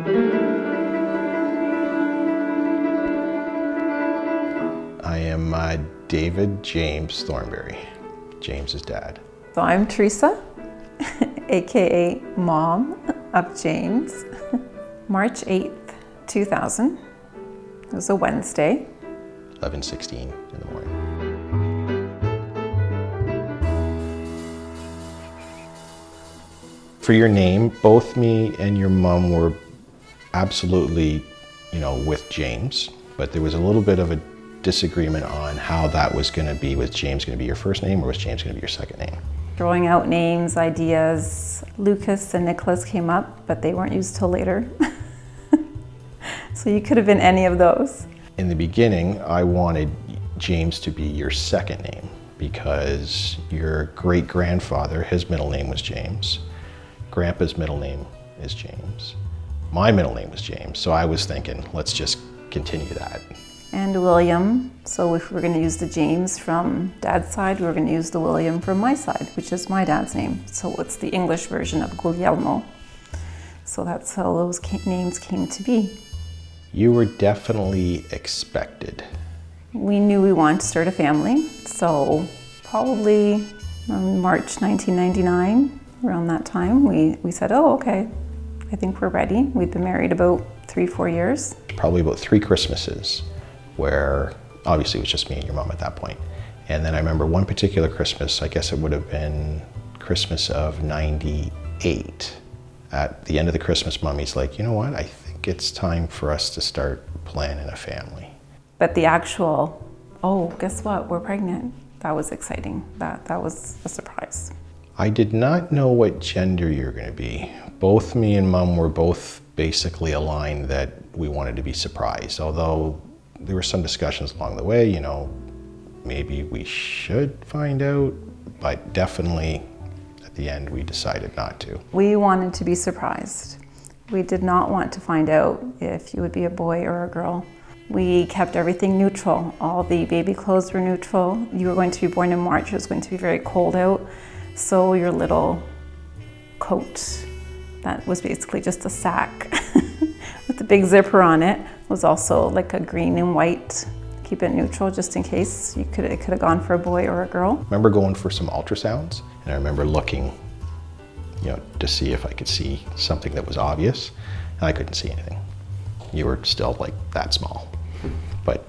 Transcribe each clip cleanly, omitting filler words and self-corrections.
I am David James Thornberry, James's dad. So I'm Teresa, aka Mom of James. March 8th, 2000. It was a Wednesday. 11:16 in the morning. For your name, both me and your mom were absolutely, with James, but there was a little bit of a disagreement on how that was going to be. Was James going to be your first name or was James going to be your second name? Throwing out names, ideas. Lucas and Nicholas came up, but they weren't used till later. So you could have been any of those. In the beginning, I wanted James to be your second name because your great-grandfather, his middle name was James. Grandpa's middle name is James. My middle name was James, so I was thinking, let's just continue that. And William, so if we're going to use the James from Dad's side, we're going to use the William from my side, which is my dad's name. So it's the English version of Guglielmo. So that's how those names came to be. You were definitely expected. We knew we wanted to start a family, so probably March 1999, around that time, we said, oh, okay, I think we're ready. We'd been married about 3-4 years. Probably about 3 Christmases, where obviously it was just me and your mom at that point. And then I remember one particular Christmas, I guess it would have been Christmas of '98. At the end of the Christmas, Mommy's like, you know what, I think it's time for us to start planning a family. But the actual, oh, guess what, we're pregnant, that was exciting. That was a surprise. I did not know what gender you're going to be. Both me and Mom were both basically aligned that we wanted to be surprised, although there were some discussions along the way, maybe we should find out, but definitely at the end we decided not to. We wanted to be surprised. We did not want to find out if you would be a boy or a girl. We kept everything neutral. All the baby clothes were neutral. You were going to be born in March. It was going to be very cold out. So your little coat, that was basically just a sack with a big zipper on it, was also like a green and white. Keep it neutral just in case it could have gone for a boy or a girl. I remember going for some ultrasounds, and I remember looking, to see if I could see something that was obvious, and I couldn't see anything. You were still like that small, but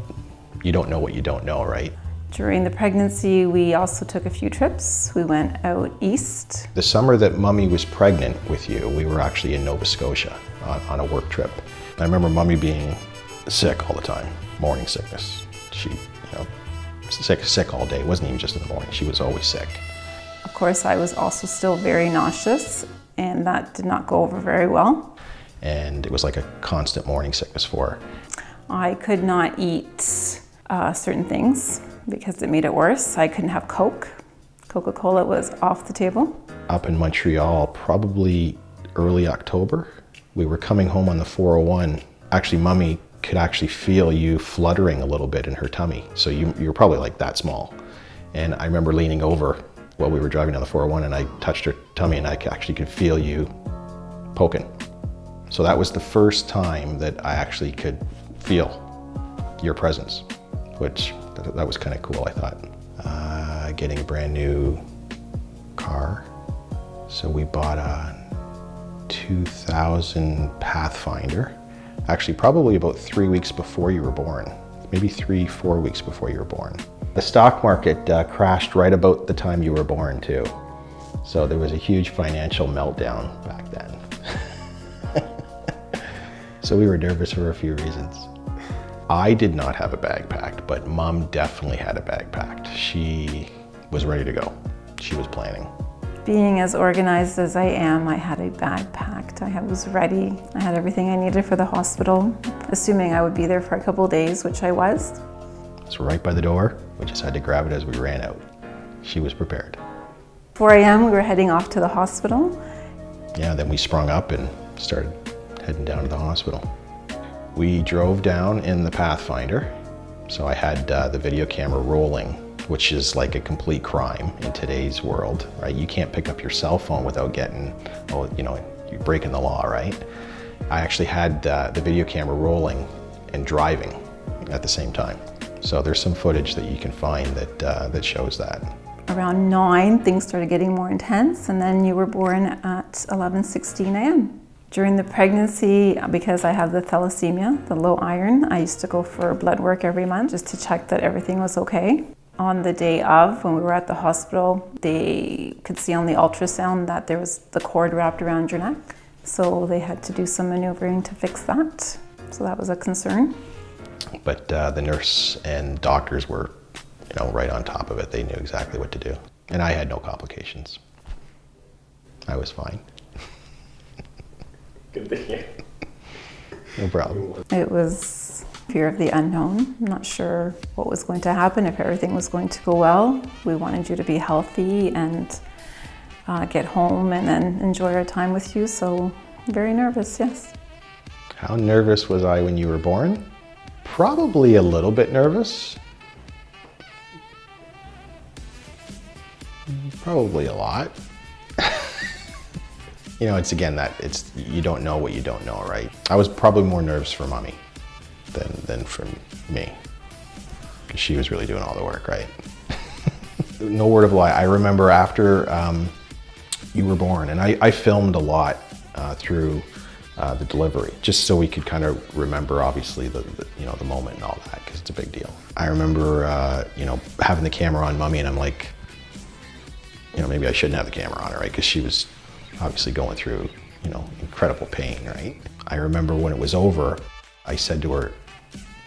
you don't know what you don't know, right? During the pregnancy, we also took a few trips. We went out east. The summer that Mummy was pregnant with you, we were actually in Nova Scotia on a work trip. I remember Mummy being sick all the time, morning sickness. She, sick all day. It wasn't even just in the morning, she was always sick. Of course, I was also still very nauseous, and that did not go over very well. And it was like a constant morning sickness for her. I could not eat certain things because it made it worse. I couldn't have Coke. Coca-Cola was off the table. Up in Montreal, probably early October, we were coming home on the 401. Actually, Mummy could actually feel you fluttering a little bit in her tummy. So you were probably like that small. And I remember leaning over while we were driving down the 401 and I touched her tummy and I actually could feel you poking. So that was the first time that I actually could feel your presence, which that was kind of cool, I thought. Getting a brand new car. So we bought a 2000 Pathfinder. Actually, probably about 3 weeks before you were born. Maybe 3-4 weeks before you were born. The stock market crashed right about the time you were born too. So there was a huge financial meltdown back then. So we were nervous for a few reasons. I did not have a bag packed, but Mom definitely had a bag packed. She was ready to go. She was planning. Being as organized as I am, I had a bag packed. I was ready. I had everything I needed for the hospital, assuming I would be there for a couple of days, which I was. It's right by the door. We just had to grab it as we ran out. She was prepared. 4 a.m. we were heading off to the hospital. Yeah, then we sprung up and started heading down to the hospital. We drove down in the Pathfinder. So I had the video camera rolling, which is like a complete crime in today's world, right? You can't pick up your cell phone without getting, you're breaking the law, right? I actually had the video camera rolling and driving at the same time. So there's some footage that you can find that shows that. Around 9, things started getting more intense, and then you were born at 11:16 a.m. During the pregnancy, because I have the thalassemia, the low iron, I used to go for blood work every month just to check that everything was okay. On the day of, when we were at the hospital, they could see on the ultrasound that there was the cord wrapped around your neck. So they had to do some maneuvering to fix that. So that was a concern. But the nurse and doctors were, right on top of it. They knew exactly what to do. And I had no complications. I was fine. Good to hear. No problem. It was fear of the unknown. I'm not sure what was going to happen, if everything was going to go well. We wanted you to be healthy and get home and then enjoy our time with you. So very nervous, yes. How nervous was I when you were born? Probably a little bit nervous. Probably a lot. You don't know what you don't know, right? I was probably more nervous for mommy than for me, because she was really doing all the work, right? No word of lie. I remember after you were born, and I filmed a lot through the delivery, just so we could kind of remember, obviously, the moment and all that, because it's a big deal. I remember, having the camera on mommy, and I'm like, maybe I shouldn't have the camera on her, right? Because she was obviously going through, incredible pain, right? I remember when it was over, I said to her,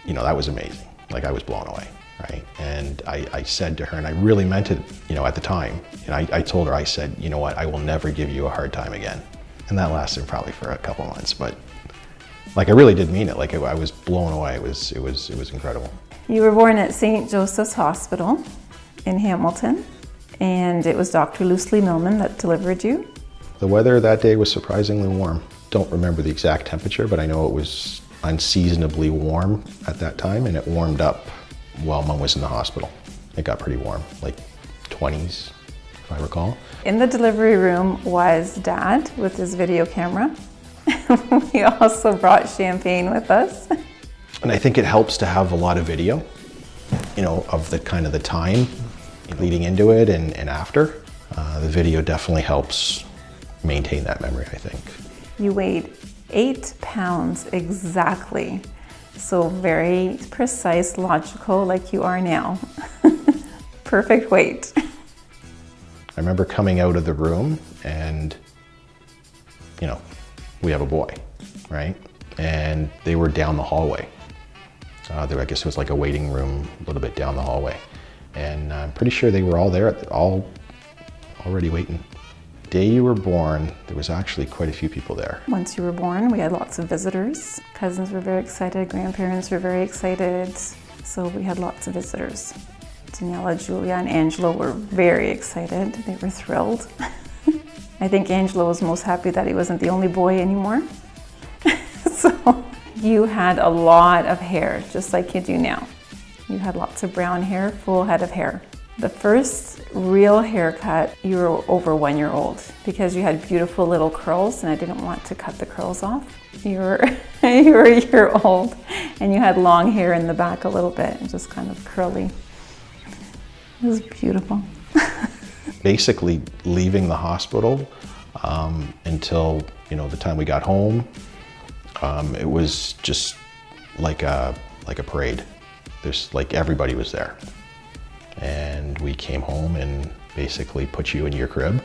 that was amazing. Like, I was blown away, right? And I said to her, and I really meant it, at the time, and I told her, I said, you know what, I will never give you a hard time again. And that lasted probably for a couple months, but like, I really did mean it. Like, I was blown away. It was incredible. You were born at St. Joseph's Hospital in Hamilton, and it was Dr. Lucy Millman that delivered you. The weather that day was surprisingly warm. Don't remember the exact temperature, but I know it was unseasonably warm at that time, and it warmed up while Mom was in the hospital. It got pretty warm, like 20s, if I recall. In the delivery room was Dad with his video camera. We also brought champagne with us. And I think it helps to have a lot of video, of the kind of the time leading into it and after. The video definitely helps maintain that memory, I think. You weighed 8 pounds exactly. So very precise, logical, like you are now. Perfect weight. I remember coming out of the room and, we have a boy, right? And they were down the hallway. I guess it was like a waiting room a little bit down the hallway. And I'm pretty sure they were all there, all already waiting. The day you were born, there was actually quite a few people there. Once you were born, we had lots of visitors. Cousins were very excited, grandparents were very excited. So we had lots of visitors. Daniela, Julia, and Angelo were very excited. They were thrilled. I think Angelo was most happy that he wasn't the only boy anymore. So you had a lot of hair, just like you do now. You had lots of brown hair, full head of hair. The first real haircut, you were over 1 year old because you had beautiful little curls and I didn't want to cut the curls off. You were a year old and you had long hair in the back a little bit, just kind of curly. It was beautiful. Basically leaving the hospital until, the time we got home, it was just like a parade. There's like everybody was there. And we came home and basically put you in your crib.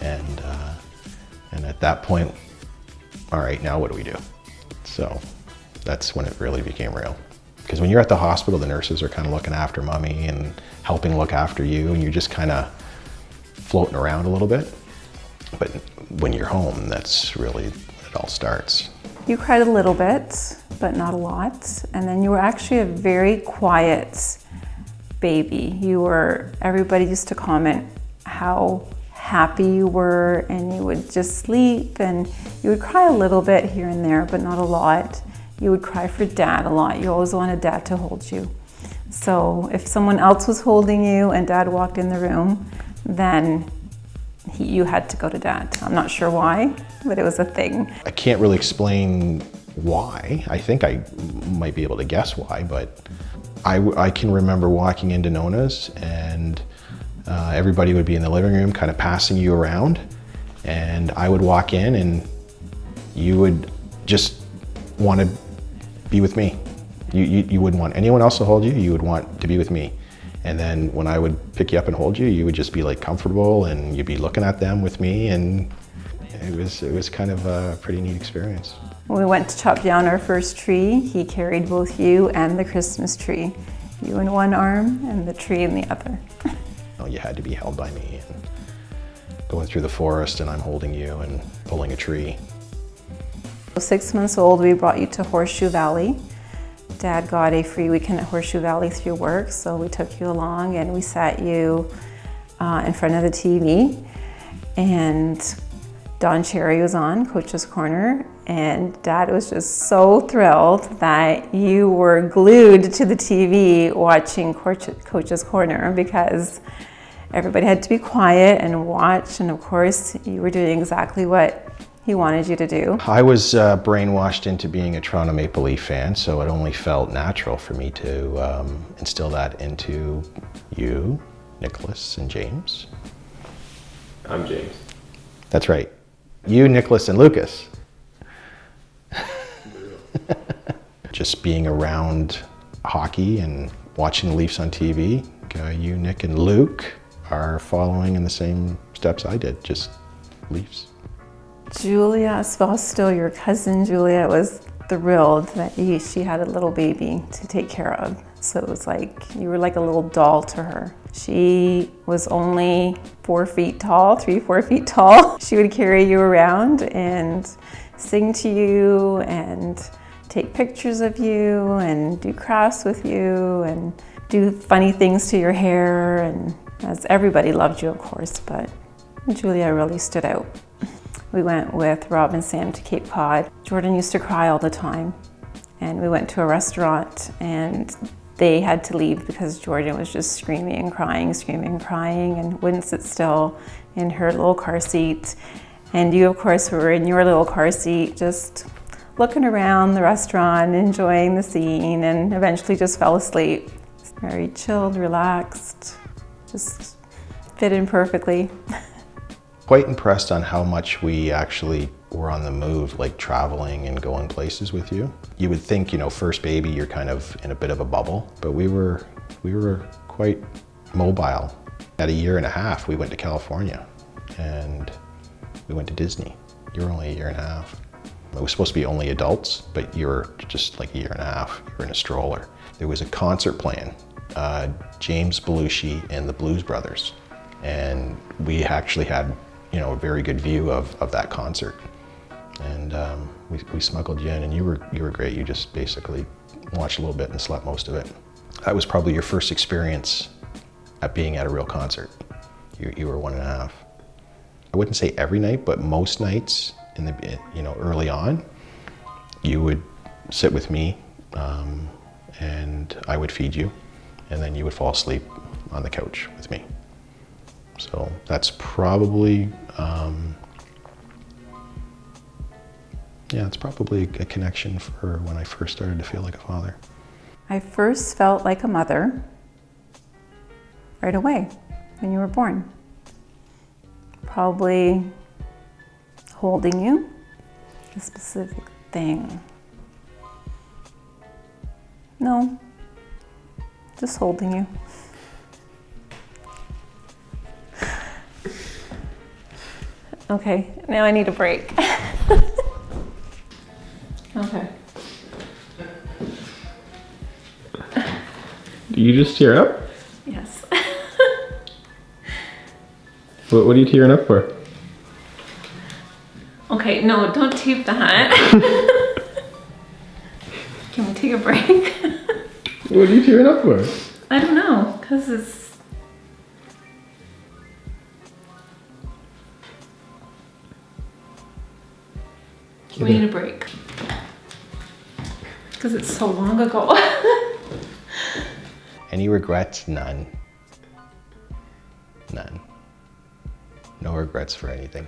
And at that point, all right, now what do we do? So that's when it really became real. Because when you're at the hospital, the nurses are kind of looking after mommy and helping look after you, and you're just kind of floating around a little bit. But when you're home, that's really, it all starts. You cried a little bit, but not a lot. And then you were actually a very quiet baby. Everybody used to comment how happy you were, and you would just sleep, and you would cry a little bit here and there, but not a lot. You would cry for Dad a lot. You always wanted Dad to hold you. So if someone else was holding you and Dad walked in the room, then You had to go to Dad. I'm not sure why, but it was a thing. I can't really explain why. I think I might be able to guess why, but I can remember walking into Nona's and everybody would be in the living room kind of passing you around, and I would walk in and you would just want to be with me. You wouldn't want anyone else to hold you, you would want to be with me. And then when I would pick you up and hold you, you would just be like comfortable and you'd be looking at them with me, and it was kind of a pretty neat experience. When we went to chop down our first tree, he carried both you and the Christmas tree. You in one arm and the tree in the other. You had to be held by me, and going through the forest and I'm holding you and pulling a tree. 6 months old, we brought you to Horseshoe Valley. Dad got a free weekend at Horseshoe Valley through work, so we took you along and we sat you in front of the TV, and Don Cherry was on, Coach's Corner, and Dad was just so thrilled that you were glued to the TV watching Coach's Corner, because everybody had to be quiet and watch, and of course you were doing exactly what he wanted you to do. I was brainwashed into being a Toronto Maple Leaf fan, so it only felt natural for me to instill that into you, Nicholas, and James. I'm James. That's right. You, Nicholas, and Lucas. Just being around hockey and watching the Leafs on TV, you, Nick, and Luke are following in the same steps I did, just Leafs. Julia, still your cousin Julia, was thrilled that she had a little baby to take care of. So it was like, you were like a little doll to her. She was only 4 feet tall, 4 feet tall. She would carry you around and sing to you and take pictures of you and do crafts with you and do funny things to your hair. And as everybody loved you, of course, but Julia really stood out. We went with Rob and Sam to Cape Cod. Jordan used to cry all the time. And we went to a restaurant and they had to leave because Jordan was just screaming and crying and wouldn't sit still in her little car seat. And you, of course, were in your little car seat just looking around the restaurant, enjoying the scene, and eventually just fell asleep. Very chilled, relaxed, just fit in perfectly. Quite impressed on how much we actually were on the move, like traveling and going places with you. You would think, first baby, you're kind of in a bit of a bubble, but we were quite mobile. At 1.5 years, we went to California and we went to Disney. You were only 1.5 years. It was supposed to be only adults, but you were just like 1.5 years. You were in a stroller. There was a concert playing, James Belushi and the Blues Brothers. And we actually had a very good view of that concert. And we smuggled you in, and you were great. You just basically watched a little bit and slept most of it. That was probably your first experience at being at a real concert. You were 1.5. I wouldn't say every night, but most nights in the early on, you would sit with me, and I would feed you, and then you would fall asleep on the couch with me. So that's probably, it's probably a connection for when I first started to feel like a father. I first felt like a mother right away when you were born. Probably holding you, a specific thing. No, just holding you. Okay, now I need a break. Okay. Do you just tear up? Yes. What are you tearing up for? Okay, no, don't tape that. Can we take a break? What are you tearing up for? I don't know, because it's... We need a break. Because it's so long ago. Any regrets? None. None. No regrets for anything.